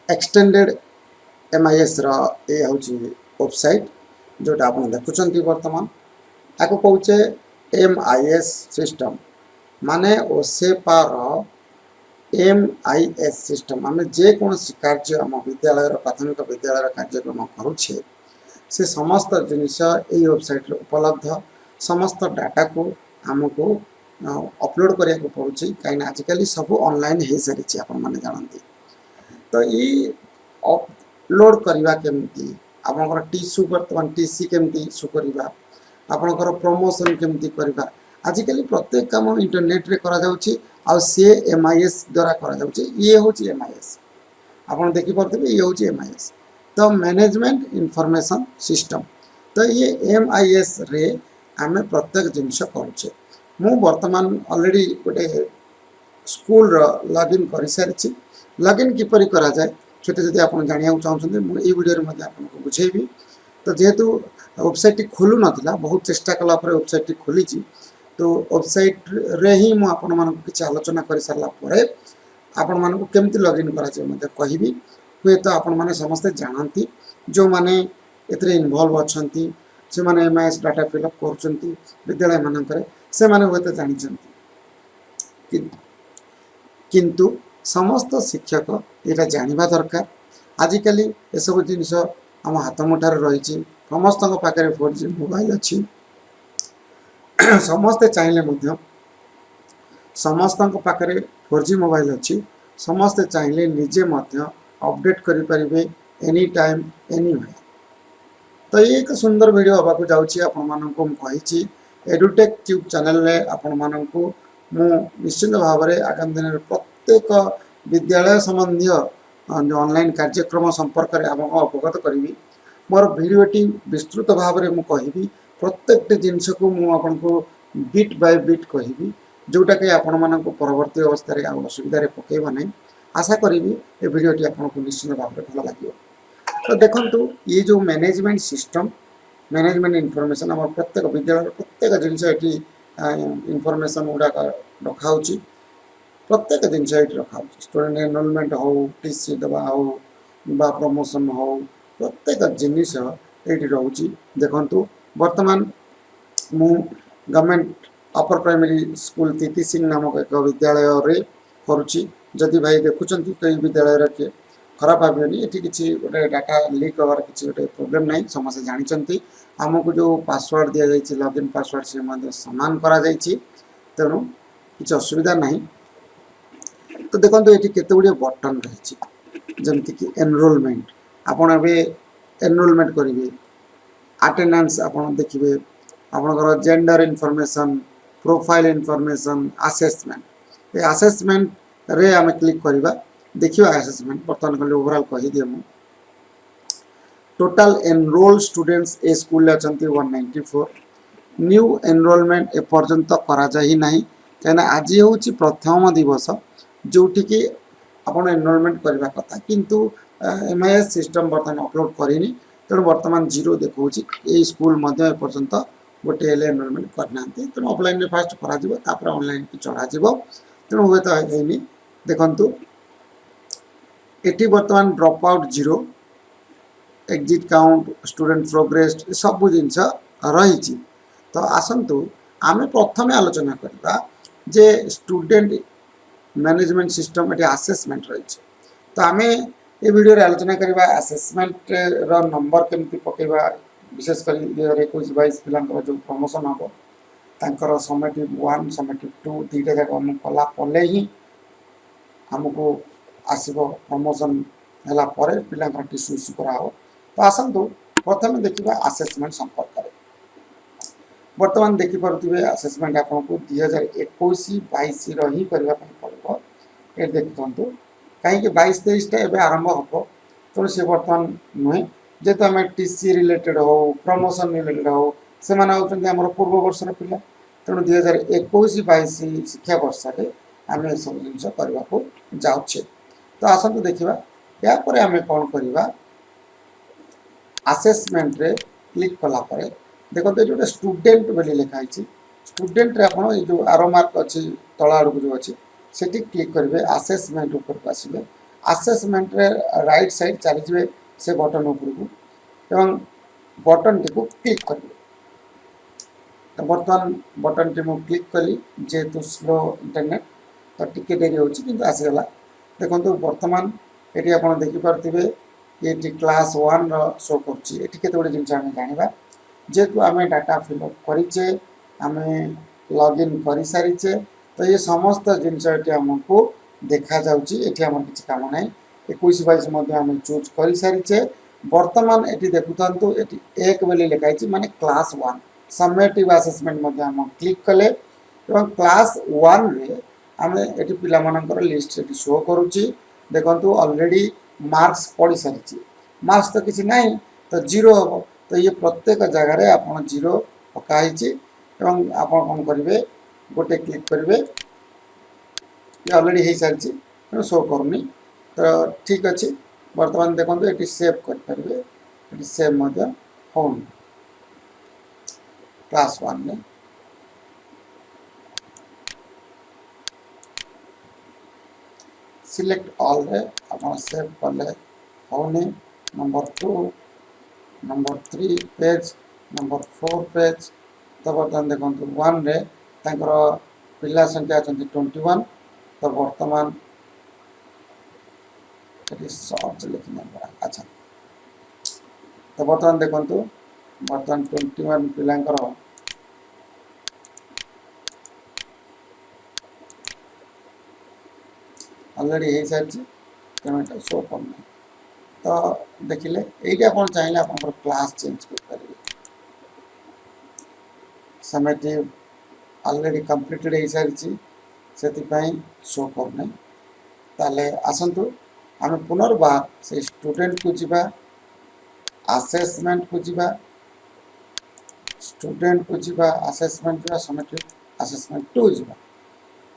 Extended MIS रो ये हूँ website जोटा आप देखुं बर्तमान आपको कौचे MIS सिस्टम माने ओसेपा रो MIS सिस्टम आम जेकोसी कार्य आम विद्यालय प्राथमिक विद्यालय कार्यक्रम करुचे से समस्त जिनिस ये वेबसाइट उपलब्ध समस्त डाटा को आमको अपलोड करने को पड़ुछि कहीं आजिकल सब ऑनलाइन हो सारी आपण मैंने जानती तो ये अपलोड करवा केमती आपंकर टीसू बर्तमान टीसी केमती इशू करवा आपंकर प्रमोशन केमती करवा आजिकल प्रत्येक काम इंटरनेट रे करा जाउछि आ सी MIS द्वारा करा जाउछि ये हूँ MIS आपन देखि पारथिबे ये हूँ MIS तो मैनेजमेंट इनफॉरमेशन सिस्टम तो ये MIS रे आमे प्रत्येक जिनस करुचे मु वर्तमान ऑलरेडी गोटे स्कूल लॉगिन कर सारी लॉगिन किपरि करा जाए सेटा जदि आपन जानिया चाहछन्ते मु ए वीडियो रे मध्ये आपनको बुझेबी तो जेहेतु वेबसाइट खोलु नथिला बहुत चेष्टा कला पर वेबसाइट खोली तो वेबसाइट रे ही मु आपण मानको किछ आलोचना कर सारला परे आपण मानको केमति लॉगिन करा जाय मते कहिबी हुए तो आपण माने समस्त जानती जो माने एतरे इन्वॉल्व अछंती से माने MIS डाटा फिलअप करछंती विद्यालय मानकरे से माने हुए तो जानिछंती किंतु समस्त शिक्षक एटा जानिबा दरकार आजिकली ए सब जिनिस हम हाथ मुठार रही समस्त पाखे 4G मोबाइल अच्छी समस्ते चाहिए मध्य समस्त पाखे 4G मोबाइल अच्छी समस्ते चाहिए निजे मध्य अपडेट करें एनी टाइम एनीवे तो ये एक सुंदर वीडियो होगा जाऊँगी आपको एडुटेक ट्यूब चैनल रे आपण मानकु मु निश्चित भाव में आगामी दिन में प्रत्येक विद्यालय संबंधी ऑनलाइन कार्यक्रम संपर्क में आपको अवगत करी मोर वीडियोटी विस्तृत भाव में मुझे प्रत्येक जिनस को मुझको बिट बाय बिट कहि जोटा कि आपण मानक परवर्ती अवस्था असुविधा पकेबा नहीं आशा करी ये वीडियोटी आपको निश्चित भाव में भल लगे तो देखंतु ये जो मैनेजमेंट सिस्टम मैनेजमेंट इनफॉरमेशन आम प्रत्येक विद्यालय प्रत्येक जिनस ये इनफॉरमेशन गुड़ाक रखा प्रत्येक जिनस ये रखा स्टूडेंट एनरोलमेंट हो टीसी दबा हो बा प्रमोशन हो प्रत्येक जिनिस ये रोचे देखंतु वर्तमान मु गवर्नमेंट अपर प्राइमरी स्कूल तीती सिंह नामक एक विद्यालय रे करुच्ची जदि भाई देखुं तो ये विद्यालय के खराब भावनी ये किसी गोटे डाटा लीक हबार किसी गोटे प्रोब्लेम ना समस्त जानते आमको जो पासवर्ड दि जाए लॉगिन पासवर्ड से सामान करा तेणु किसी असुविधा ना तो देखो ये केते गुड़े बटन रही जमती कि एनरोलमेंट आपड़ एनरोलमेंट करेंगे अटेंडेंस आपड़ देखिए आपणकर gender information profile information assessment ये असेसमेंट रे आम क्लिक करवा देखिए असेसमेंट बर्तमान कल ओवरऑल कहीदे मु टोटाल एनरोल स्टूडेंट्स ए स्कूल अच्छा 194 न्यू एनरोलमेंट एपर्यंत करा जाही नहीं कहीं आज हूँ प्रथम दिवस जोटि कि आपड़ एनरोलमेंट करने कथा किंतु MIS सिस्टम बर्तमान अपलोड करनी तेणु बर्तमान 0 देखा ये स्कूल एपर्यंत गोटे एनरोलमेंट करना तेणु ऑफलाइन में फास्ट कर ऑनलाइन की चढ़ा तेणु हुए तो है देखु ये बर्तमान drop out 0 exit count student progress सब जिनस रही तो आसतु आम प्रथम आलोचना करवा जे स्टूडेंट मैनेजमेंट सिस्टम ये असेसमेंट रही तो आम ये वीडियो आलोचना करवा असेसमेंट रो नंबर केमती पकेबा विशेषकर 2021-22 पिला जो प्रमोशन हम तांकर समेटिव 1 समेटिव 2 दुईटा जाक कला पले ही आमको आसब प्रमोशन है पिला टीसू इश्यू करा तो आसतु प्रथम देखा असेसमेंट संपर्क में बर्तमान देखिपे असेसमेंट आपको 2021-22 रही करने पड़ो ये देखु कहीं 22-23 आरंभ हम तेणु सी बर्तमान नुहे जेहेतु आम टीसी रिलेटेड हो प्रमोशन रिलेटेड हो से आम पूर्व वर्षर पिला तेणु 2021-22 शिक्षा वर्ष में आम सब जिन करने को जाऊे तो आसतु देखा यापर आम कौन करवा असेसमेंट रे क्लिक कलापर देखो ये जो स्टूडेंट बोली लिखाई स्टूडेंट आप जो आरो मार्क अच्छी तला आड़ को जो अच्छी से क्लिक करेंगे असेसमेंट ऊपर को आसवे आसेसमेंट रे राइट साइड चली से बटन उपरकू एवं बटन टी को क्लिक करेंगे। तो बर्तमान बटन टी मुझे क्लिक कली जेहेतु स्लो इंटरनेट तो टिके डेरी होची किंतु आसीगला। देखो बर्तमान ये आप देखिपे ये क्लास 1 शो कर जिन जाना जेहेतु आम डाटा फिलअप करेचे आम लॉगिन कर सारीचे तो ये समस्त जिनस आमको देखा जाऊँगी आम किसी कम ना 21-22 आम चूज कर सारीचे। बर्तमान ये देखुं ये एक बोली लिखाई माने क्लास 1 समेटिव असेसमेंट आम क्लिक कले क्लास 1 रे आम ये पिलामानकर लिस्ट शो करुच्ची। देखो ऑलरेडी मार्क्स पढ़ी सारी मार्क्स तो किसी ना तो जीरो हम तो ये प्रत्येक जगार आप जीरो पकाई आप कौन करेंगे गोटे क्लिक करेंगे ये ऑलरेडी हो सारी तेणु शो करूनी तो ठीक अच्छे। बर्तमान देखो ये सेव करेंगे ये सेव हो क्लास 1 में सिलेक्ट ऑल रे आप सेव कले होनी number 2 number 3 page number 4 page तो बर्तमान देखो 1 रे तांकर पिला संख्या अच्छा 21 तो बर्तमान सर्च लिखना पड़ा अच्छा तो बर्तमान देखो बर्तमान 21 पिलांकर ऑलरेडी हो सारी तेणु ये शो करना तो देखिले ये आप चाहिए आप क्लास चेंज कर समेटिव ऑलरेडी कंप्लीटेड हो सारी से शो करना ताले आसतु आम पुनर्बार से स्टूडेंट को जीवा असेसमेंट को जीवा स्टूडेंट को जीवा असेसमेंट जीवा समेटिव असेसमेंट 2 जीवा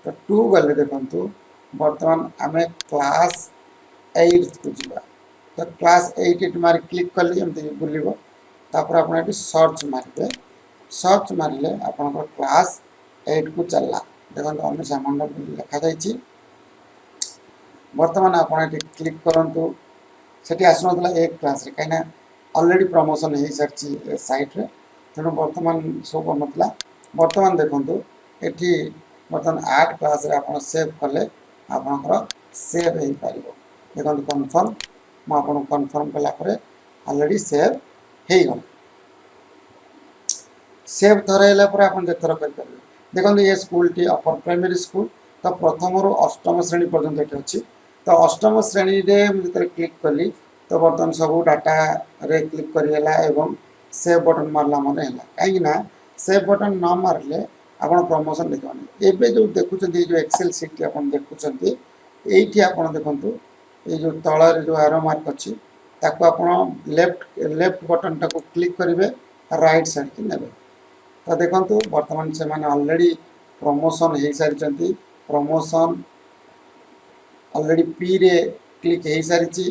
तो 2 गले देखु बर्तमान आम क्लास 8 को जीवा तो क्लास 8 मार क्लिक कले बुलव तापर आप सर्च मारे सर्च मारे आपंकर क्लास 8 को चलला देखो अनुषा मंडल लिखा जाइए। बर्तमान आप क्लिक करूँ से आसना एक क्लास रे कहीं ऑलरेडी प्रमोशन हो सारी साइट रे तेणु बर्तमान शो कर बर्तमान देखो ये बर्तमान 8 क्लास रे आप सेव कले आपंकर सेव हो पार देखो कन्फर्म मुझे कन्फर्म कलापर ऑलरेडी सेव हो गला सेव थर आप थर कर देखो ये स्कूल टी अपर प्राइमरी स्कूल तो प्रथम रु अष्टम श्रेणी पर्यंत ये अच्छी तो अष्टम श्रेणी रे मुझे क्लिक कली तो बर्तमान सब डाटा रे क्लिक करेगा एवं सेव बटन मारला मन है कहीं सेव बटन न मारे आप प्रमोशन देखा एवं जो देखुं जो एक्सेल सीट आप देखुं ये आप देखु ये जो तल जो एरो मार्क अच्छी ताको आप लेफ्ट बटन टाको क्लिक करेंगे राइट साइड की नेबे तो देखो बर्तमान से मैंने ऑलरेडी प्रमोशन हो सारी प्रमोशन ऑलरेडी पी रे क्लिक हो सारी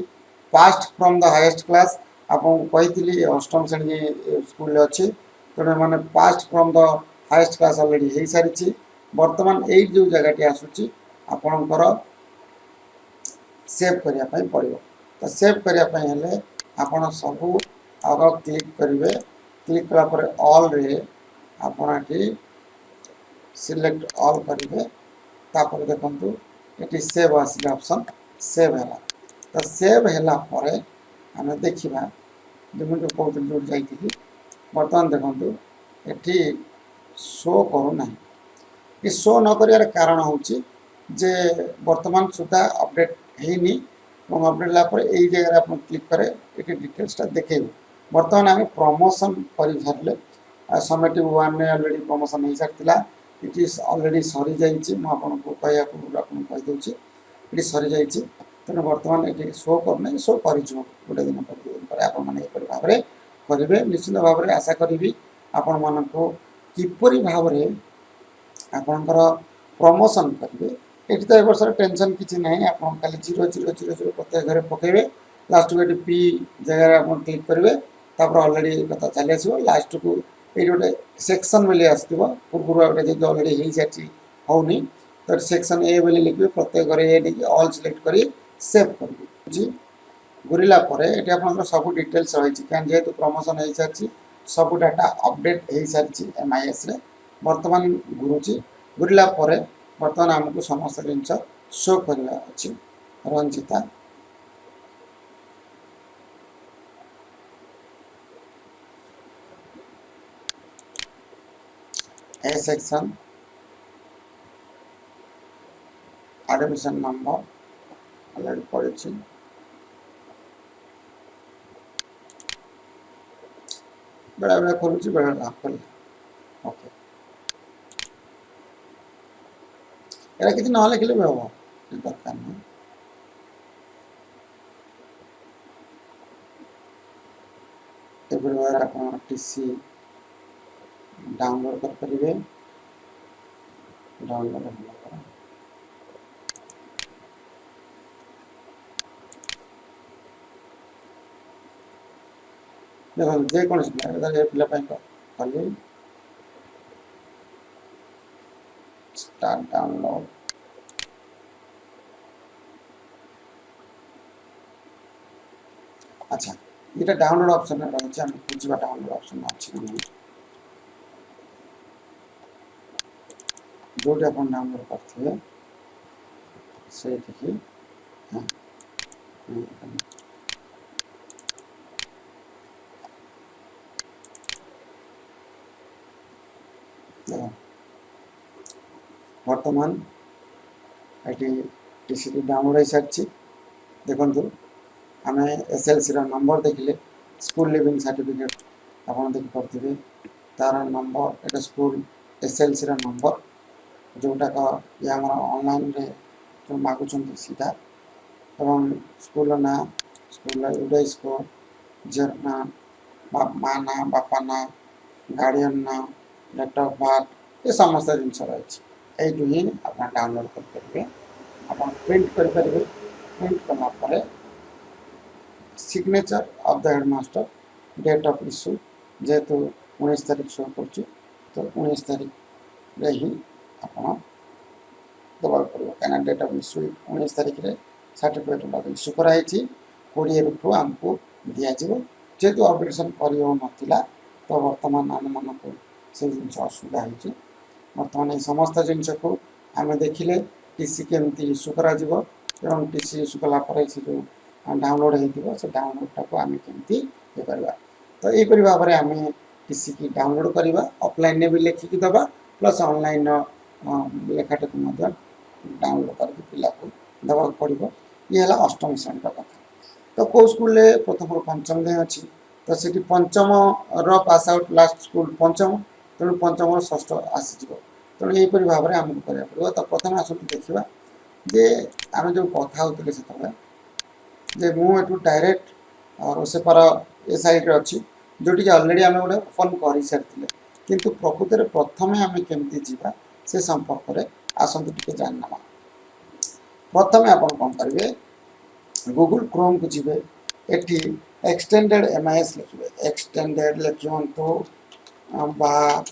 past from the highest class आपको कही अष्टम श्रेणी स्कूल अच्छी तेणु मैंने past from the highest class already हो सारी बर्तमान यही जो जगह आसूची आपणकर सेव करने पड़ो तो सेव करने आप सबू आग क्लिक करेंगे क्लिक कलापर ऑल रे आप सिलेक्ट ऑल करेंगे तापर देखो ये सेव आसिला ऑप्शन सेव है तो सेव है आम देखा जो मुझे कहती जो जाइए बर्तमान देखो ये शो करूना ये शो न कर कारण हूँ जे बर्तमान सुधा अपडेट हैनी अपडेट लापर यही जगह आप क्लिक करे ये डिटेल्सटा देखे बर्तमान आम प्रमोशन कर सारे समेटिव 1 में ऑलरेडी प्रमोशन हो सारी इट इज ऑलरेडी सरी जाइए मुझे कहीदे ये सरी जाइए तेणु बर्तमान ये शो करना शो कर गोटे दिन पर आप भाव करेंगे निश्चित भाव में आशा करी आपण मान किपरि भाव आपणकर प्रमोशन करेंगे ये तो ए वर्ष टेंशन किसी ना आप खाली 0 प्रत्येक घर पकेबे लास्ट को ये पी जगह आप क्लिक करेंगे तापर ऑलरेडी कथा चली आस लास्ट को ये गोटे सेक्शन बोली आसो पूर्व गोटे ऑलरेडी हो सारी होनी तो सेक्शन ए बोली लिखे प्रत्येक घर ए ऑल सिलेक्ट कर सेव करी घूरला ये आप सब डिटेल्स रही जेहेतु प्रमोशन हो सारी सब डाटा अपडेट हो सारी MIS रे बर्तमान घूरुची घूरला बर्तमान आमको समस्त जिनस शो करवा अच्छी Ranjita A section admission number already पड़ी बेला बेला खोलुची बेला खोल ओके एरा किसी ना लिखले भी हम दरकार नहीं एवरीवेयर आप टीसी डाउनलोड कर परिबे डाउनलोड देखो जे कौन पिला खाली स्टार्ट डाउनलोड अच्छा ये डाउनलोड ऑप्शन रही है खोजा डाउनलोड ऑप्शन अच्छी जो आप डाउनलोड करते से हाँ बर्तमान ये टीसी डाउनलोड हो सारी देखु आम SLC नंबर देखिले स्कूल लिविंग सर्टिफिकेट आप देखिपे तार नंबर ये स्कूल SLC नंबर जोटाक ये आम ऑनलाइन रे जो मागुंट सीधा एवं स्कूल ना स्कूल यूडेस को झीर ना माँ ना बापा ना गार्डियन ना डेट ऑफ बर्थ ये समस्त जिनस रही ही आप डाउनलोड करेंगे आप प्रिंट करेंगे प्रिंट कलापर signature of the headmaster date of issue जेहेतु 19 तारीख शो कर तो 19 तारीख रे ही आप दबा पड़ो कहीं डेट ऑफ इश्यू 19 तारीख रे सर्टिफिकेट इश्यू कराई 20 रु आमको दिज्व जेहेतु अपडेशन कर नाला तो बर्तमान आम मन को से जिन असुविधा हो बर्तमान ये समस्त जिनस को आम देखिले टीसी केमती इश्यू करा टीसी इश्यू कलापर से जो डाउनलोड हो डाउनलोड टाक आम केमती ये करवा तो यहीपरि भाव में आम टीसी की डाउनलोड करवा ऑफलाइन भी लिखिकी दबा प्लस ऑनलाइन लेखाटा को डाउनलोड करके पिला को दबा पड़ो ये है अष्टम श्रेणी कथा तो कौ स्कूल प्रथम पंचम जाए अच्छी तो सीटी पंचम पास आउट लास्ट स्कूल पंचम तेणु पंचम षष्ठ आसीज तेणु यहीपरि भाव में आमको करा पड़ो तो प्रथम आस देखा जे आम जो कथा होते से जे मुझे डायरेक्ट ओसेपार ए साइड अच्छी जोटी अलरेडी आम गोटे ओपन कर सारी किंतु प्रकृत में प्रथम आम केमती जीवा से संपर्क में आसतु टे जानना प्रथम आप कौन करेंगे गूगल क्रोम को जी एटी एक्सटेंडेड MIS लिखे एक्सटेंडेड लिखु बा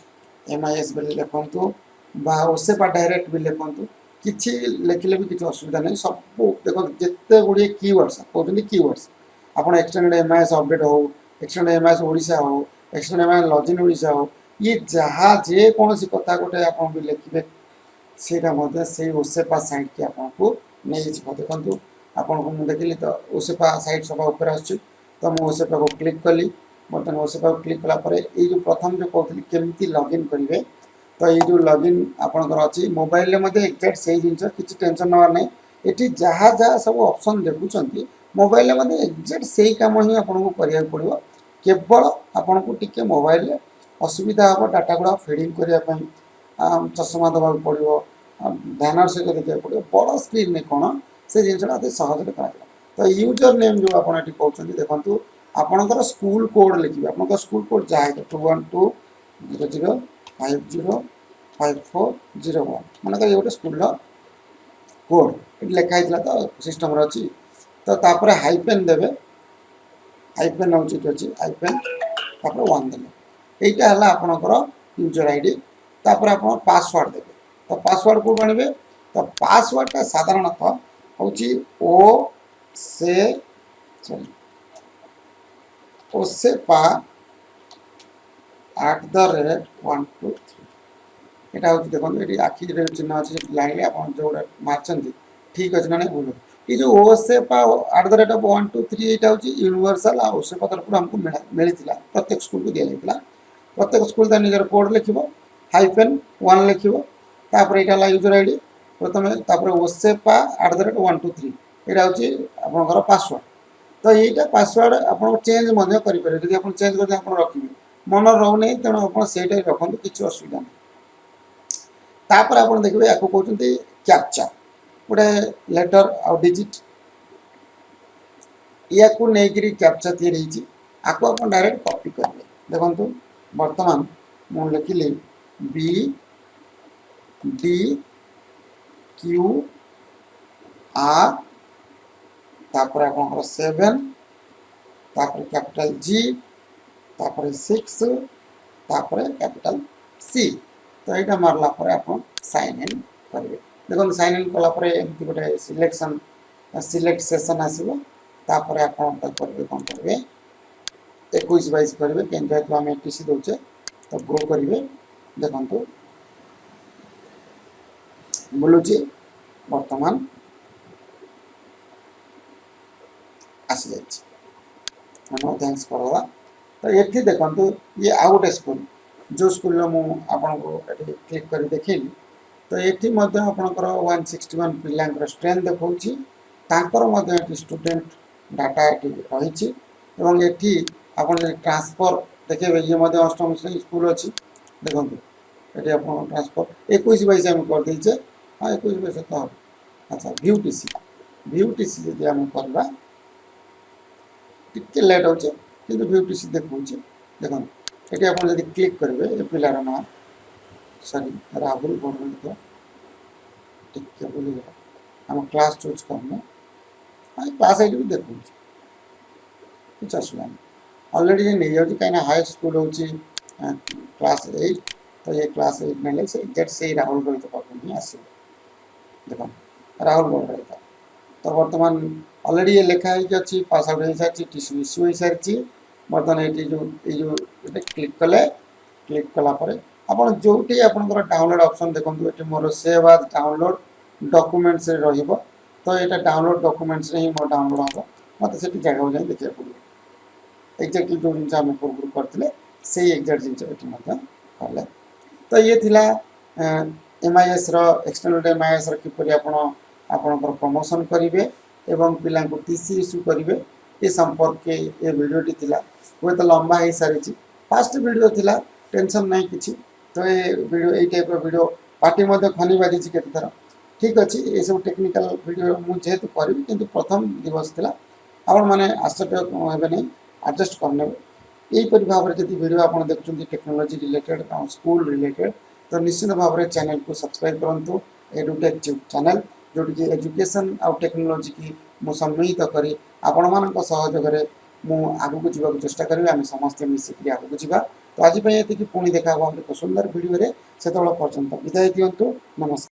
MIS भी लिखु बा ओसेपा डायरेक्ट भी लिखु किसी लिखिले भी किसी असुविधा नहीं सब देखो जिते गुड़े कीवर्ड्स कहते कीवर्ड्स आप एक्सटेंडेड MIS अपडेट हो एक्सटेंडेड MIS ओडिशा हो एक्सटेंडेड MIS लॉजिन ओडिशा हो ये जहाँ जेकोसी कथा गोटे आप भी लिखे से ओसेपा साइट की आपको नहीं देखो आपको मुझे देखिली तो ओसेपा साइट सब ऊपर आसुच्छी तो मुझे ओसेपा को क्लिक कली बर्तमान ओसेपा को क्लिक कलापर ये जो प्रथम जो कहती केमती लॉगिन करेंगे तो ये जो लॉगिन आपंकर अच्छी मोबाइल एक्जाक्ट से जिन किसी टेंशन नवार नहीं ये जहाँ जहाँ सब ऑप्शन देखुं मोबाइल एक्जाक्ट से कम ही आपको करा पड़ो केवल आपन को टिके मोबाइल असुविधा हम डाटा गुड़ा फिडिंग करने चषमा दबा पड़ो ध्यान सहित देखा पड़ो बड़ स्क्रीन में कौन से जिनसा अति सहज कर तो यूजर नेम जो आप कहते देखो आपणकर स्कूल कोड लिखे आप स्कूल कोड जहाँ 21200505401 मनकर ये गोटे स्कूल कोड ये लिखाई तो सिस्टम अच्छी तो तापर हाइपेन देवे हाइपेन हूँ अच्छी हाइपेन तापर 1 देवे यहीटा है आपणकर यूजर आईडी तापर आप पासवर्ड देवे तो पासवर्ड कौन आने तो पासवर्डटा साधारणतः हूँ से सॉरी ओसेपा @123 এটা হচ্ছে দেখুন এটি আখিরে চিহ্ন আছে লাইনে আপন যেটা মারছেন ঠিক আছে না ভুল এই যে ওসেপা @123 এটা হচ্ছে यूनिवर्सल आ ओसेपा तरफ हमको मिलिथिला प्रत्येक स्कूल को दिया जाइतिला प्रत्येक स्कूल ता निजर कोड लिखिबो -1 लिखिबो तापर एटा ला यूजर आईडी प्रथमे तापर ओसेपा @123 এটা হচ্ছে আপনার পাসওয়ার্ড तो এইটা পাসওয়ার্ড আপন চেঞ্জ মধ্যে করি পারে যদি আপন চেঞ্জ করতে আপন রাখিবি মন রহুনি তেণু আপন সেইটাই রাখন্তু কিছু অসুবিধা নাই तापर आप देखिए या कहते कैप्चा गोटे लेटर आ डिजिट या नहीं कैप्चा तैयारी आपको आप डायरेक्ट कॉपी करेंगे देखो बर्तमान मुझे लिखिली बी डी क्यू आर तापर आप 7 तापर कैपिटल जी तापर 6 तापर कैपिटल सी तो यहाँ मारला आप साइन इन करेंगे देखो साइन इन कलापर एमती गोटे सिलेक्ट सेशन आसो तापर आप करेंगे कौन करेंगे 21-22 करेंगे जेहतु आम टीसी दौचे तो गो करेंगे देखो बुलूची बर्तमान आसी जाए थैंक्स करवा तो ये देखो ये आउ गोटे स्कूल जो स्कूल आपको क्लिक कर देखिली तो ये आपंकर 161 पिलांकर स्ट्रेंथ देखा स्टूडेंट डाटा रही आप ट्रांसफर देखे ये अष्टम श्रेणी स्कूल अच्छी देखो ये आप ट्रांसफर 21-22 आम करदे हाँ 21-22 तो हम अच्छा भ्यूटीसी जी आम करवा टे लेट हो भ्यूटीसी देखा देखो ये आप क्लिक करेंगे ये पिलार ना सॉरी राहुल बोल टे बोलिए आम क्लास चूज करने हाँ क्लास आई भी देखो कुछ असुविधा नहीं अलरेडी नहीं जाऊँगी कहीं हाई स्कूल हो क्लास 8 तो ये क्लास 8 ना एक्जाक्ट से राहुल रोहित पाखु ही आस देखो राहुल बोल रही था तो बर्तमान अलरेडी ये लिखाई अच्छी पास आउट हो सारी टीसी इश्यू हो सारी बर्तमान ये जो क्लिक कले क्लिक कलापर आप जो आपंकर डाउनलोड ऑप्शन देखो ये मोर सेव एज डाउनलोड डॉक्यूमेंट्स रहिबो तो यहाँ डाउनलोड डॉक्यूमेंट्स ही मोर डाउनलोड हम मत से जगह जाए देखा पड़ो एक्जाक्टली जो जिन आम पूर्व करते से एक्जाक्ट जिन कले तो ये थिला MIS एक्सटर्नल MIS किपर आपणकर प्रमोशन करेंगे एवं पिला टीसी इश्यू करेंगे ये संपर्क ये वीडियोटी थिला वो तो लंबा हो सारी फास्ट वीडियो थिला टेंशन नहीं किसी तो ये वीडियो यही टाइप वीडियो पार्टी खनि बाजी केते थर ठीक अच्छे ये सब टेक्निकल वीडियो मुझे करी कि प्रथम दिवस थिला आप मैंने आश्चर्य हे नहीं एडजस्ट करने यहीपर भाव में जब वीडियो आप देखुं टेक्नोलोजी रिलेटेड स्कूल रिलेटेड तो निश्चित भाव में चैनल को सब्सक्राइब करूँ EduTech चैनल जोटि एजुकेशन आउ टेक्नोलोजी की मुझे सम्मिलित करी आपण मान सहयोग मु आगू को जावाक चेष्टा करी आम समस्ते मिसिकी आगू को जावा तो आज ये पुणी देखा एक सुंदर वीडियो से पर्यंत विदाय दिंतु नमस्कार।